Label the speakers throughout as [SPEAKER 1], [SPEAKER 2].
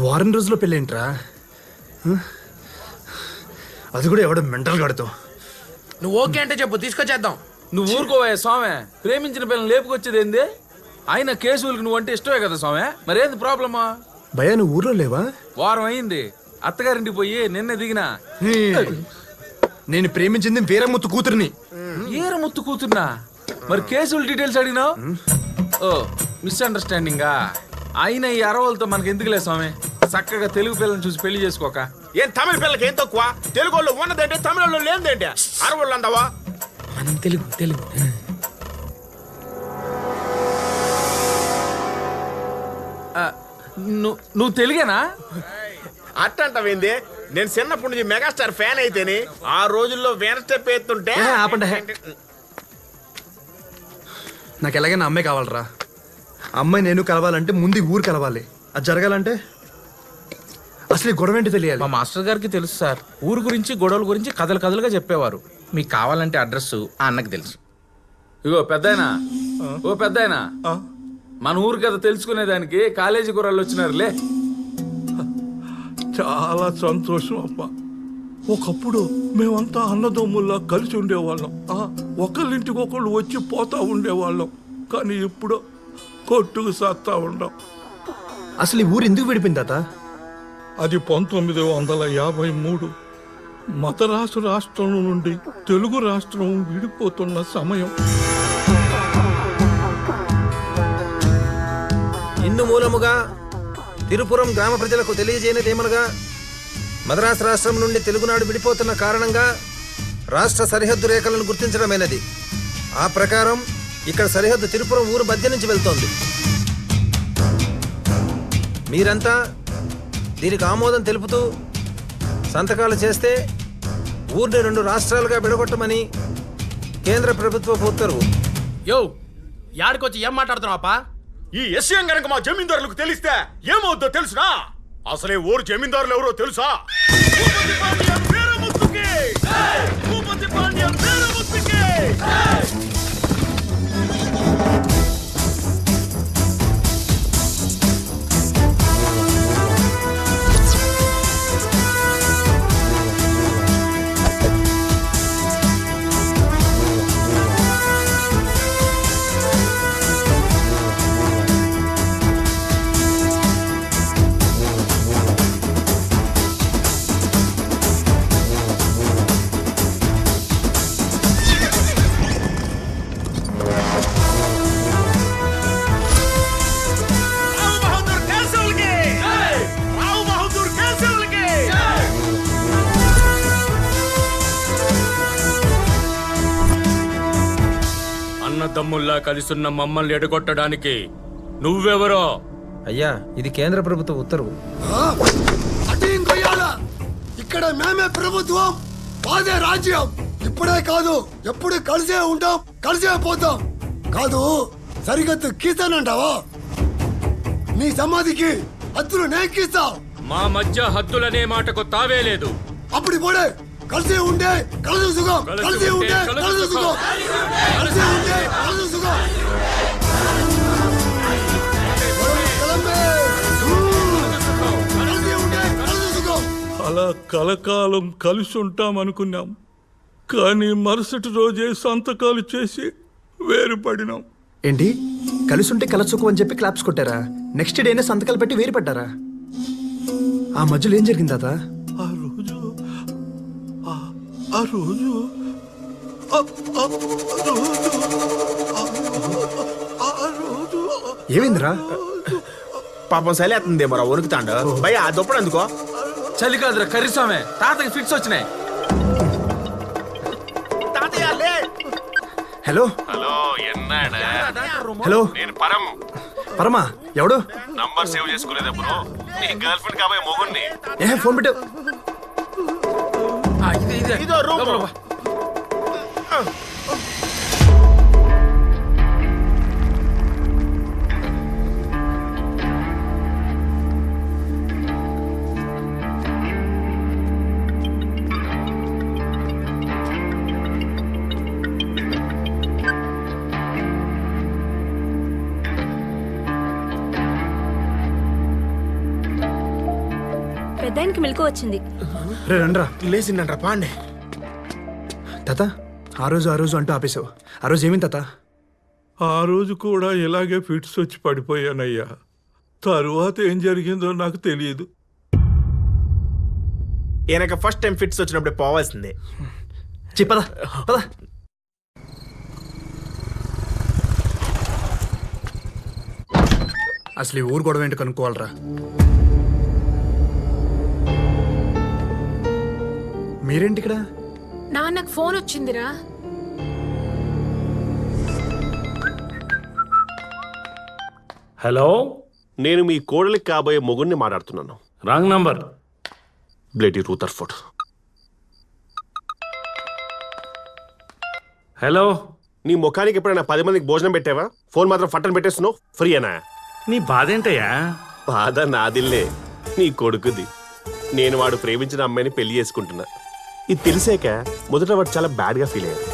[SPEAKER 1] వారం రోజుల్లో పెళ్ళేంట్రా? అది కూడా ఎవడో మెంటల్ గాడుతో.
[SPEAKER 2] నువ్వు ఓకే అంటే చెప్పు, తీసుకొచ్చేద్దాం.
[SPEAKER 3] నువ్వు ఊరుకోవా స్వామి, ప్రేమించిన పిల్లలు లేపుకొచ్చేది ఏంది? ఆయన కేసులకు నువ్వు అంటే ఇష్టమే కదా స్వామి, మరేంది ప్రాబ్లమా?
[SPEAKER 1] భయ్యా నువ్వు ఊర్లో లేవా?
[SPEAKER 3] వారం అయింది, అత్తగారింటికి పోయి నిన్నే దిగినా.
[SPEAKER 1] నేను ప్రేమించింది వీరముత్తు కూతురిని.
[SPEAKER 3] వీరముత్తు కూతుర్నా? మరి కేసుల డీటెయిల్స్ అడిగినావు? ఓ మిస్అండర్స్టాండింగా. అయినా ఈ అరవలతో మనకి ఎందుకులే స్వామి, చక్కగా తెలుగు పిల్లని చూసి పెళ్లి చేసుకోక.
[SPEAKER 4] ఏం తమిళ పిల్లకి ఏం తక్కువ? తెలుగు వాళ్ళు ఉన్నదంటే తమిళ వాళ్ళు లేదంటే అరవళ్ళు అందావా?
[SPEAKER 2] మనం తెలుగు తెలుగు
[SPEAKER 3] నువ్వు తెలుగేనా?
[SPEAKER 4] అట్టంటవేంది? నేను చిన్నప్పటి నుంచి మెగాస్టార్ ఫ్యాన్ అయితేని ఆ రోజుల్లో వేన స్టెప్ ఎత్తుంటే.
[SPEAKER 1] ఆపండి, నాకు ఎలాగైనా అమ్మాయి కావాలరా. అమ్మాయి నేను కలవాలంటే ముందు ఊరు కలవాలి. అది జరగాలంటే అసలు గొడవ ఏంటి తెలియాలి.
[SPEAKER 2] మా మాస్టర్ గారికి తెలుసు సార్, ఊరు గురించి గొడవల గురించి కథలు కథలుగా చెప్పేవారు. మీకు కావాలంటే అడ్రస్ ఆ అన్నకు తెలుసు.
[SPEAKER 3] ఇగో పెద్దాయనా, ఓ పెద్దాయనా, మన ఊరు కథ తెలుసుకునేదానికి కాలేజీ కుర్రాళ్ళు వచ్చినారులే.
[SPEAKER 5] చాలా సంతోషం అప్ప. ఒకప్పుడు మేమంతా అన్నదమ్ముల్లా కలిసి ఉండేవాళ్ళం. ఒకళ్ళింటికి ఒకళ్ళు వచ్చి పోతా ఉండేవాళ్ళం. కానీ ఇప్పుడు కొట్టుకు సత్తా ఉండం.
[SPEAKER 1] అసలు ఈ ఊరు ఎందుకు విడిపోయింది తాత?
[SPEAKER 5] అది 1953 మద్రాసు రాష్ట్రం నుండి తెలుగు రాష్ట్రం విడిపోతున్న సమయం.
[SPEAKER 6] ఇందు మూలముగా తిరుపురం గ్రామ ప్రజలకు తెలియజేయనిదేమనగా, మద్రాసు రాష్ట్రం నుండి తెలుగునాడు విడిపోతున్న కారణంగా రాష్ట్ర సరిహద్దు రేఖలను గుర్తించడమైనది. ఆ ప్రకారం ఇక్కడ సరిహద్దు తిరుపురం ఊరు మధ్య నుంచి వెళ్తోంది. మీరంతా దీనికి ఆమోదం తెలుపుతూ సంతకాలు చేస్తే ఊరిని 2 రాష్ట్రాలుగా విడగొట్టమని కేంద్ర ప్రభుత్వ ఉత్తర్వు.
[SPEAKER 2] యో యాడికొచ్చి ఏం మాట్లాడుతున్నావా?
[SPEAKER 4] ఈ విషయం గనక మా జమీందారులకు తెలిస్తే ఏమవుద్దో తెలుసునా? అసలే ఊరు జమీందారులు ఎవరో తెలుసా?
[SPEAKER 3] అన్నదమ్ముల్లా కలిసున్న మమ్మల్ని ఎడగొట్టడానికి నువ్వెవరో?
[SPEAKER 6] అయ్యా, ఇది కేంద్ర ప్రభుత్వ ఉత్తర్వు.
[SPEAKER 7] ఇక్కడ మేమే ప్రభుత్వం, మాదే రాజ్యం. ఇప్పుడే కాదు, ఎప్పుడు కలిసే ఉంటాం, కలిసే పోతాం. కాదు సరిహద్దు గీస్తానంటావా? నీ సమాధికి హద్దులు నేను గీస్తావు.
[SPEAKER 3] మా మధ్య హద్దులనే మాటకు తావే లేదు.
[SPEAKER 7] అప్పుడు పోడే కలిసి ఉండే కలదు సుఖం, కలిసి ఉండే కలదు సుఖం, కలిసి ఉండే కలదు సుఖం.
[SPEAKER 5] అలా కలకాలం కలిసి ఉంటామనుకున్నాం. కానీ మరుసటి రోజే సంతకాలు చేసి వేరుపడినాం.
[SPEAKER 1] ఏంటి కలిసి ఉంటే కలసుకు అని చెప్పి క్లాప్స్ కొట్టారా? నెక్స్ట్ డేనే సంతకాలు పెట్టి వేరు పడ్డారా? ఆ మధ్యలో ఏం జరిగింది తాత? ఏమైందిరా?
[SPEAKER 4] పాపం సలేస్తుంది మరో వణుకుతాండు. భయ ఆ దుప్పడు ఎందుకో?
[SPEAKER 3] చలి కాదురా కర్రీసామే, తాతకి ఫిట్స్ వచ్చినాయి.
[SPEAKER 1] Hello
[SPEAKER 8] hello, ఎన్నాడా?
[SPEAKER 1] హలో,
[SPEAKER 8] నేను పరం.
[SPEAKER 1] పరమా ఎవడు?
[SPEAKER 8] నంబర్ సేవ్ చేసుకోలేదా బ్రో? నీ గర్ల్ ఫ్రెండ్ కాబోయే మొగుణ్ణి.
[SPEAKER 1] ఫోన్ పెట్టు.
[SPEAKER 4] ఇదో రూమ్.
[SPEAKER 9] పెద్దాయనకి మెలకు వచ్చింది.
[SPEAKER 1] రే రండ్రా.
[SPEAKER 4] లేచిండ్రా పాండే.
[SPEAKER 1] తాత ఆ రోజు అంటూ ఆపేసావు. ఆ రోజు ఏమైంది తాత?
[SPEAKER 5] ఆ రోజు కూడా ఇలాగే ఫిట్స్ వచ్చి పడిపోయానయ్యా. తరువాత ఏం జరిగిందో నాకు తెలియదు.
[SPEAKER 4] ఈయనక ఫస్ట్ టైం ఫిట్స్ వచ్చినప్పుడే పోవాల్సిందే.
[SPEAKER 1] చెప్పదా పదా. అసలు ఈ ఊరు గొడవ ఏంటో కనుక్కోవాలరా. మీరేంటి ఇక్కడ?
[SPEAKER 9] నాన్నకు ఫోన్ వచ్చిందిరా.
[SPEAKER 8] హలో, నేను మీ కోడలికి కాబోయే మొగుడిని మాట్లాడుతున్నాను. Wrong number. బ్లేడీ రూథర్ఫోర్డ్. హలో, నీ ముఖానికి ఎప్పుడైనా 10 మందికి భోజనం పెట్టావా? ఫోన్ మాత్రం ఫట్టని పెట్టేస్తున్నావు. ఫ్రీ అనా? నీ బాధ ఏంటయ్యా? బాధ నాదిల్లే, నీ కొడుకుది. నేను వాడు ప్రేమించిన అమ్మాయిని పెళ్లి చేసుకుంటున్నా. ఇది తెలిసాక మొదట వాడు చాలా బ్యాడ్గా ఫీల్ అయ్యాడు.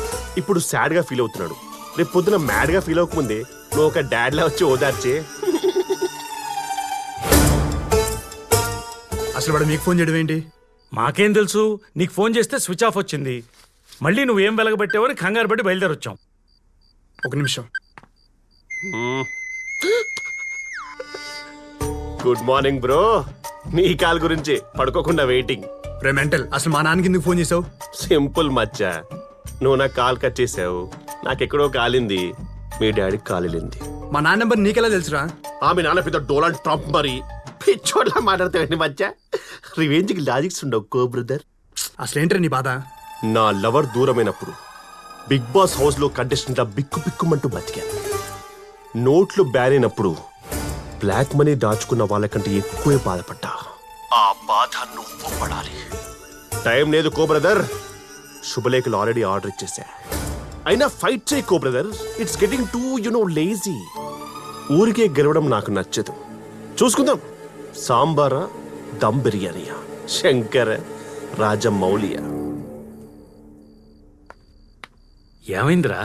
[SPEAKER 8] ఇప్పుడు సాడ్గా ఫీల్ అవుతున్నాడు. రేపు పొద్దున మ్యాడ్గా ఫీల్ అవ్వకముందే నువ్వు ఒక డాడ్లా వచ్చి ఓదార్చే.
[SPEAKER 1] అసలు వాడు మీకు ఫోన్ చేయడం ఏంటి?
[SPEAKER 10] మాకేం తెలుసు? నీకు ఫోన్ చేస్తే స్విచ్ ఆఫ్ వచ్చింది. మళ్ళీ నువ్వేం వెలగబెట్టావని కంగారు పడి బయలుదేరొచ్చాం.
[SPEAKER 1] ఒక నిమిషం.
[SPEAKER 8] Good morning bro. నీ కాల్ గురించి పడుకోకుండా వెయిటింగ్.
[SPEAKER 1] రే మెంటల్, అసలు మా నాన్నకి ఎందుకు ఫోన్ చేసావు?
[SPEAKER 8] సింపుల్ మచ్చా, నువ్వు నాకు కాల్ కట్ చేసావు, నాకెక్కడో కాలింది, మీ డాడీకి కాలింది.
[SPEAKER 1] మా నాన్న నెంబర్ నీకెలా తెలుసురా?
[SPEAKER 8] మీ నాన్న పెద్ద డొనాల్డ్ ట్రంప్ మరి. పిచ్చోడ్లా మాట్లాడతావండి మచ్చా. రివెంజ్కి లాజిక్స్ ఉండవు కో బ్రదర్.
[SPEAKER 1] అసలు ఏంట్రా నీ బాధ?
[SPEAKER 8] నా లవర్ దూరమైనప్పుడు బిగ్ బాస్ హౌస్ లో కంటెస్టెంట్ బిక్కు బిక్కుమంటూ బతికాను. నోట్లు బ్యాన్ అయినప్పుడు బ్లాక్ మనీ దాచుకున్న వాళ్ళకంటే ఎక్కువే బాధపడ్డా. ఆ బాధ నువ్వు పడాలి. టైం లేదు కో బ్రదర్. శుభలేఖలు ఆల్రెడీ ఆర్డర్ ఇచ్చేసా. అయినా ఫైట్ చేయి co brother. It's getting too lazy. ఊరికే గెలవడం నాకు నచ్చదు. చూసుకుందాం. సాంబారా, దమ్ బిర్యానీయా, శంకర, రాజమౌళియా?
[SPEAKER 10] ఏమైందిరా?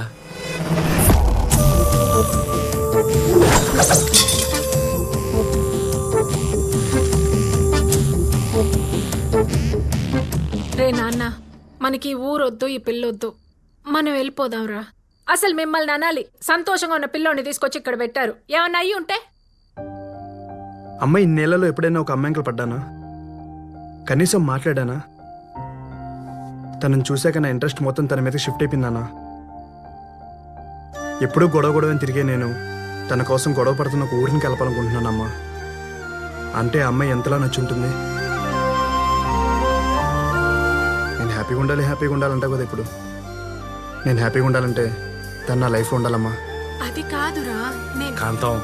[SPEAKER 9] రే నాన్న, మనకి ఈ ఊరొద్దు, ఈ పిల్లొద్దు, మనం వెళ్ళిపోదాంరా. అసలు మిమ్మల్ని అనాలి. సంతోషంగా ఉన్న పిల్లోని తీసుకొచ్చి ఇక్కడ పెట్టారు. ఏమన్నా అయ్యి ఉంటే?
[SPEAKER 1] అమ్మ, ఇన్నేళ్లలో ఎప్పుడైనా ఒక అమ్మాయికి పడ్డానా? కనీసం మాట్లాడానా? తనని చూశాక నా ఇంట్రెస్ట్ మొత్తం తన మీద షిఫ్ట్ అయిపోయిందానా? ఎప్పుడూ గొడవని తిరిగే నేను తన కోసం గొడవ పడుతున్న ఒక ఊరిని కలపాలనుకుంటున్నానమ్మా. అంటే ఆ అమ్మాయి ఎంతలా నచ్చుంటుంది. నేను హ్యాపీగా ఉండాలంటే కదా. ఇప్పుడు నేను హ్యాపీగా ఉండాలంటే తను నా లైఫ్లో ఉండాలమ్మా.
[SPEAKER 9] అది కాదురా.
[SPEAKER 10] కాంతం,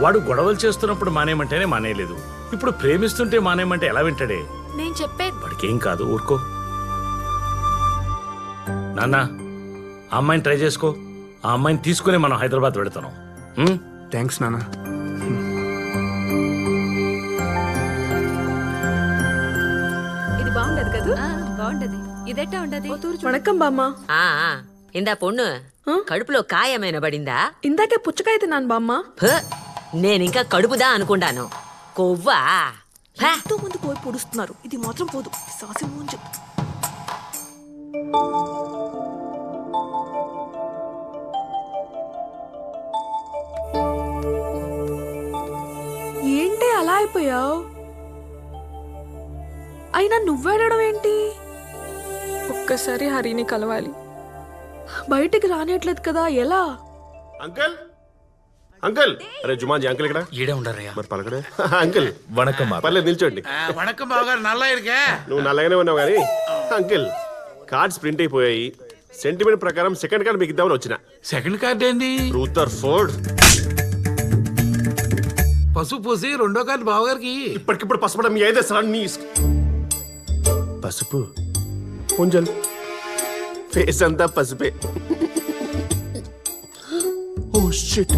[SPEAKER 10] వాడు గొడవలు చేస్తున్నప్పుడు మానేయమంటేనే మానేయలేదు. ఇప్పుడు ప్రేమిస్తుంటే మానేయమంటే ఎలా వింటాడే?
[SPEAKER 9] నేను చెప్పేది
[SPEAKER 10] వాడికేం కాదు, ఊరుకో. నాన్న, ఆ అమ్మాయిని ట్రై చేసుకో. ఆ అమ్మాయిని తీసుకుని మనం హైదరాబాద్ వెళుతున్నాం.
[SPEAKER 1] థ్యాంక్స్ నాన్న.
[SPEAKER 9] ఇది బాగుండదు కదా? బాగుండదు. ఇదెట్టా ఉండదు?
[SPEAKER 11] వణకం బామ్మ.
[SPEAKER 12] ఇందా పొన్ను, కడుపులో కాయమైన పడిందా?
[SPEAKER 11] ఇందాకే పుచ్చకాయ తిన్నాను బామ్మ.
[SPEAKER 12] నేనింకా కడుపుదా అనుకుంటాను. కొవ్వా?
[SPEAKER 11] ఎంతో మంది పోయి పొడుస్తున్నారు, ఇది మాత్రం పోదు. సాసి మూంజు. ఏంటి అలా అయిపోయావు? అయినా నువ్వేడడం ఏంటి? ఒక్కసారి హరిని కలవాలి. బయటికి రానియట్లేదు కదా, ఎలా?
[SPEAKER 8] Uncle, uncle. అరే జుమాన్జీ, అంకుల్ ఇక్కడ
[SPEAKER 2] ఈడే ఉండరయ్యా.
[SPEAKER 8] మరి పలకడే. అంకుల్
[SPEAKER 2] వణకం.
[SPEAKER 8] పర్లేదు, నిల్చోండి.
[SPEAKER 3] వణకం బావగారు. నల్ల ఇరుకే.
[SPEAKER 8] నువ్వు నల్లగానే ఉన్నావు కానీ. అంకుల్, కార్డ్స్ ప్రింట్ అయిపోయాయి. సెంటిమెంట్ ప్రకారం సెకండ్ కార్డ్ మీకు ఇద్దామని వచ్చిన.
[SPEAKER 3] సెకండ్ కార్డ్ ఏంది?
[SPEAKER 8] రూథర్ఫోర్డ్.
[SPEAKER 3] పసుపు పూసి రెండో కార్డు బావగారికి.
[SPEAKER 8] ఇప్పటికిప్పుడు పసుపడం మీ అయితే సార్. నీ పసుపు పుంజల్ ఫేస్ అంతా పసుపే. Oh shit.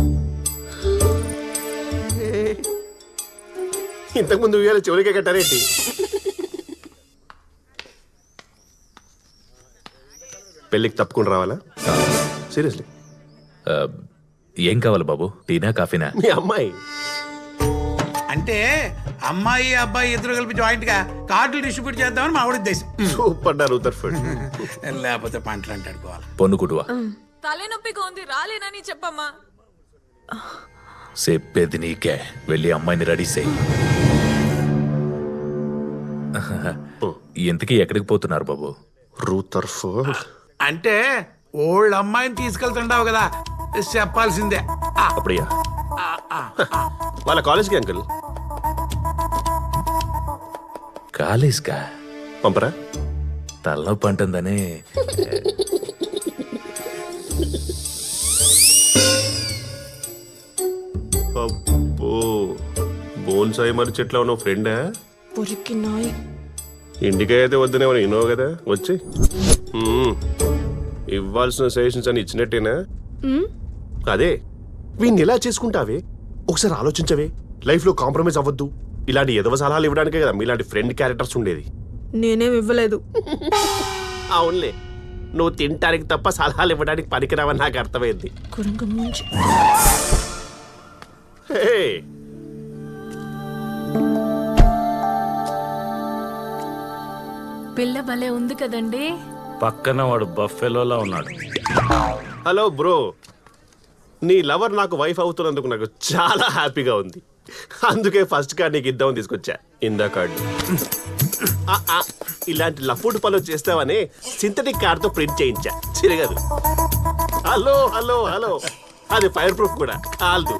[SPEAKER 8] ఇంతకుముందు ఉయ్యాల చివరికే కట్టారేంటి? పెళ్ళికి తప్పకుండా రావాలా? సీరియస్లీ?
[SPEAKER 13] ఏం కావాలి బాబు? టీనా, కాఫీనా?
[SPEAKER 8] మీ అమ్మాయి
[SPEAKER 13] అంటే అమ్మాయి అబ్బాయి ఇద్దరు కలిపి జాయింట్ గా కార్డులు డిస్ట్రిబ్యూట్ చేద్దామని మా ఆవిడ ఉద్దేశం.
[SPEAKER 8] Super Rutherford.
[SPEAKER 13] లేకపోతే పంటలు అంటే అనుకోవాలి.
[SPEAKER 2] పొన్నుకుటువా
[SPEAKER 11] తలనొప్పిగా ఉంది రాలేనని చెప్పమ్మా.
[SPEAKER 2] చెప్పేది నీకే, వెళ్ళి అమ్మాయిని రెడీ చేయి. ఇంతకీ ఎక్కడికి పోతున్నారు బాబు?
[SPEAKER 8] రూదర్ఫర్డ్
[SPEAKER 13] అంటే ఓల్డ్ అమ్మాయిని తీసుకెళ్తుంటావు కదా, చెప్పాల్సిందే.
[SPEAKER 8] అప్పుడయ్యా వాళ్ళ కాలేజ్కి అంకుల్.
[SPEAKER 2] కాలేజ్కా?
[SPEAKER 8] పంపరా?
[SPEAKER 2] తలనొప్పి అంటుందని.
[SPEAKER 8] అబ్బో, బోన్సాయి మరి చెట్ల ఉన్న ఫ్రెండా? ఇండికా అయితే వద్దనే వినవు కదా, వచ్చి ఇవ్వాల్సిన సజెషన్స్ అని ఇచ్చినట్టేనా? అదే వీడిని ఎలా చేసుకుంటావే ఒకసారి ఆలోచించవే. లైఫ్ లో కాంప్రమైజ్ అవ్వద్దు. ఇలాంటి ఎదవ సలహాలు ఇవ్వడానికే కదా మీలాంటి ఫ్రెండ్ క్యారెక్టర్స్ ఉండేది.
[SPEAKER 11] నేనేం ఇవ్వలేదు.
[SPEAKER 8] అవునులే, నువ్వు తినటానికి తప్ప సలహాలు ఇవ్వడానికి పనికిరావని నాకు అర్థమైంది.
[SPEAKER 9] పిల్ల భలే ఉంది కదండి.
[SPEAKER 10] పక్కన వాడు బఫెలోలా ఉన్నాడు.
[SPEAKER 8] హలో బ్రో, నీ లవర్ నాకు వైఫ్ అవుతున్నందుకు నాకు చాలా హ్యాపీగా ఉంది. అందుకే ఫస్ట్ కార్డ్ నీకు ఇద్దామని తీసుకొచ్చా. ఇందా కార్డు. ఇలాంటి లఫుడ్ పనులు చేస్తావని సింథటిక్ కార్డ్తో ప్రింట్ చేయించా, చిరగదు. హలో హలో హలో, అది ఫైర్ ప్రూఫ్ కూడా, కాల్దు.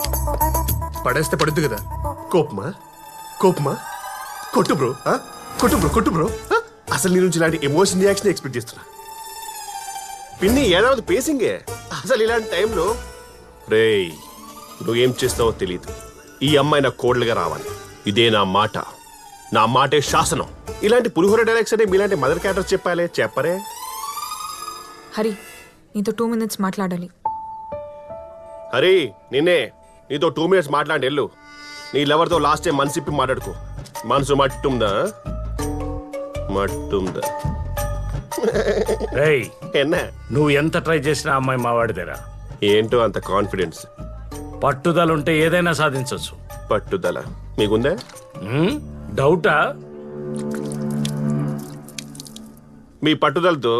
[SPEAKER 1] పడేస్తే పడుద్దు కదా.
[SPEAKER 8] కోపమా కోపమా? కొట్టు బ్రో, కొట్టు బ్రో, కొట్టు బ్రో. అసలు నీ నుంచి ఇలాంటి ఎమోషన్ రియాక్షన్ ఎక్స్పెక్ట్ చేస్తున్నా. పిన్ని ఏడాది పేసింగే. అసలు ఇలాంటి టైంలో రేయ్ నువ్వేం చేస్తావో తెలీదు. ఈ అమ్మాయి నా కోడలుగా రావాలి. ఇదే నా మాట, నా మాటే శాసనం. ఇలాంటి పులిహోర డైరెక్ట్స్ అంటే మీలాంటి మదర్ క్యారెక్టర్ చెప్పాలే, చెప్పరే.
[SPEAKER 11] హరి, నీతో 2 minutes మాట్లాడాలి.
[SPEAKER 8] హరి, నిన్నే నీతో 2 minutes మాట్లాడి వెళ్ళు. నీ లవర్తో లాస్ట్ టైం మనసిప్పి మాట్లాడుకో. మనసు మట్టుందా? మట్టుందా?
[SPEAKER 10] నువ్వు ఎంత ట్రై చేసినా అమ్మాయి మావాడిదేరా.
[SPEAKER 8] ఏంటో అంత కాన్ఫిడెన్స్?
[SPEAKER 10] పట్టుదల ఉంటే ఏదైనా సాధించవచ్చు.
[SPEAKER 8] పట్టుదల మీకుందా?
[SPEAKER 10] డౌటా?
[SPEAKER 8] మీ పట్టుదలతో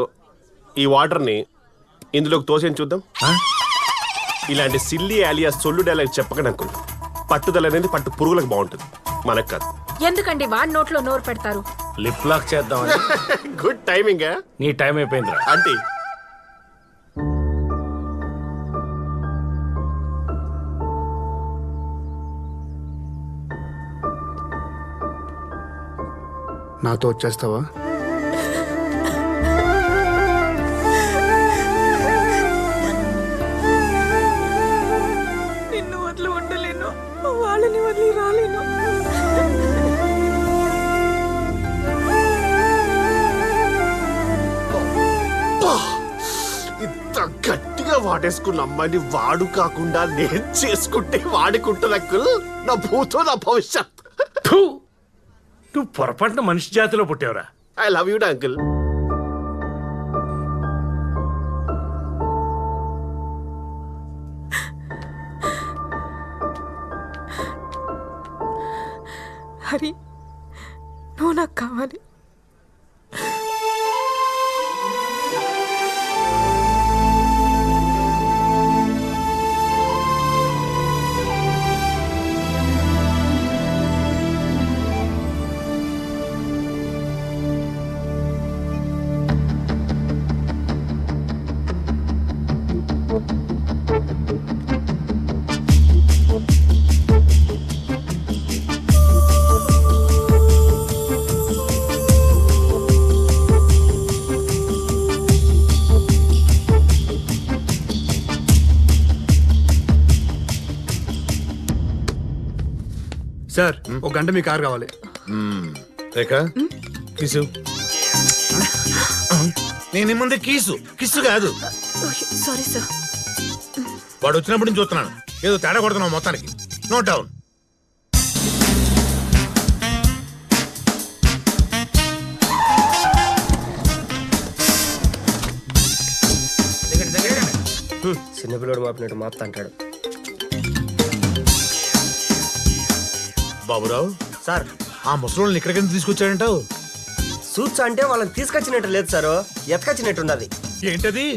[SPEAKER 8] ఈ వాటర్ని ఇందులోకి తోసేని చూద్దాం. ఇలాంటి సిల్లీ ఆలియా సొల్లు డైలాగ్ చెప్పకండి అంకుల్. పట్టుదల అనేది పట్టు పురుగులకు బాగుంటుంది, మనకు కాదు.
[SPEAKER 9] ఎందుకండి వాడి నోట్లో నోరు పెడతారు?
[SPEAKER 10] లిప్ లాక్ చేద్దామని.
[SPEAKER 8] Good timing.
[SPEAKER 10] నీ టైం అయిపోయిందిరా
[SPEAKER 8] ఆంటీ.
[SPEAKER 1] నాతో వచ్చేస్తావా?
[SPEAKER 11] నిన్ను వదిలి ఉండలేను, వాళ్ళని వదిలి రాలేను.
[SPEAKER 8] ఇంత గట్టిగా వాడేసుకున్న అమ్మాయిని వాడు కాకుండా నేను చేసుకుంటే వాడుకుంటున్నా అంకుల్. నా భూతో నా భవిష్యత్.
[SPEAKER 10] నువ్వు పొరపాటున మనిషి జాతిలో పుట్టావురా.
[SPEAKER 8] I love you uncle.
[SPEAKER 11] Hari, నువ్వు నాకు కావాలి.
[SPEAKER 1] సార్, ఒక గంట మీ కార్ కావాలి.
[SPEAKER 3] కిసు నేను ముందే కిస్సు కాదు.
[SPEAKER 11] Sorry sir.
[SPEAKER 3] వాడు వచ్చినప్పటి నుంచి చూస్తున్నాను, ఏదో తేడా కొడుతున్నావు మొత్తానికి. Note down.
[SPEAKER 14] చిన్నపిల్లడు మాపినట్టు మాపుతా అంటాడు. బాబురావు
[SPEAKER 15] సార్
[SPEAKER 14] ఆ ముసలోళ్ళని ఇక్కడికి తీసుకొచ్చాడంటావు?
[SPEAKER 15] సూట్స్ అంటే వాళ్ళని తీసుకొచ్చినట్టు లేదు సార్, ఎత్తుకొచ్చినట్టున్నది.
[SPEAKER 14] ఏంటది?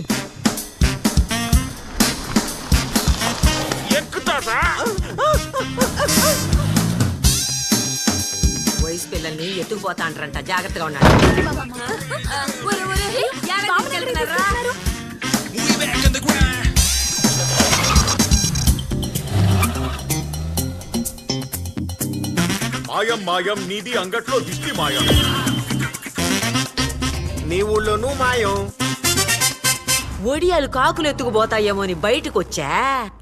[SPEAKER 12] వయసు పిల్లల్ని ఎత్తుకుపోతా అంటారంట, జాగ్రత్తగా ఉన్నాడు.
[SPEAKER 4] మాయం మాయం నీది అంగట్లో దిష్టి మాయం. నీ ఊళ్ళోనూ మాయం.
[SPEAKER 12] ఒడియాలు కాకులు ఎత్తుకుపోతాయేమో అని బయటకు వచ్చా,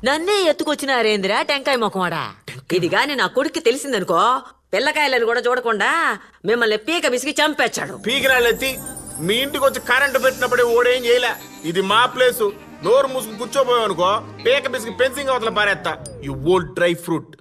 [SPEAKER 12] నన్నే ఎత్తుకొచ్చినారేంద్రా టెంకాయ మొఖమాడా. ఇది గాని నా కొడుక్కి తెలిసిందనుకో, పిల్లకాయలను కూడా చూడకుండా మిమ్మల్ని పీక బిసికి చంపేచ్చాడు.
[SPEAKER 4] పీకిరాళ్ళెత్తి మీ ఇంటికి వచ్చి కరెంటు పెట్టినప్పుడే ఓడేం చేయలే. ఇది మా ప్లేసు. నోరు మూసుకు కూర్చోపోయావు అనుకో, పీక బిసికి పెన్సింగ్ అవతల పారేస్తా. You old dry fruit.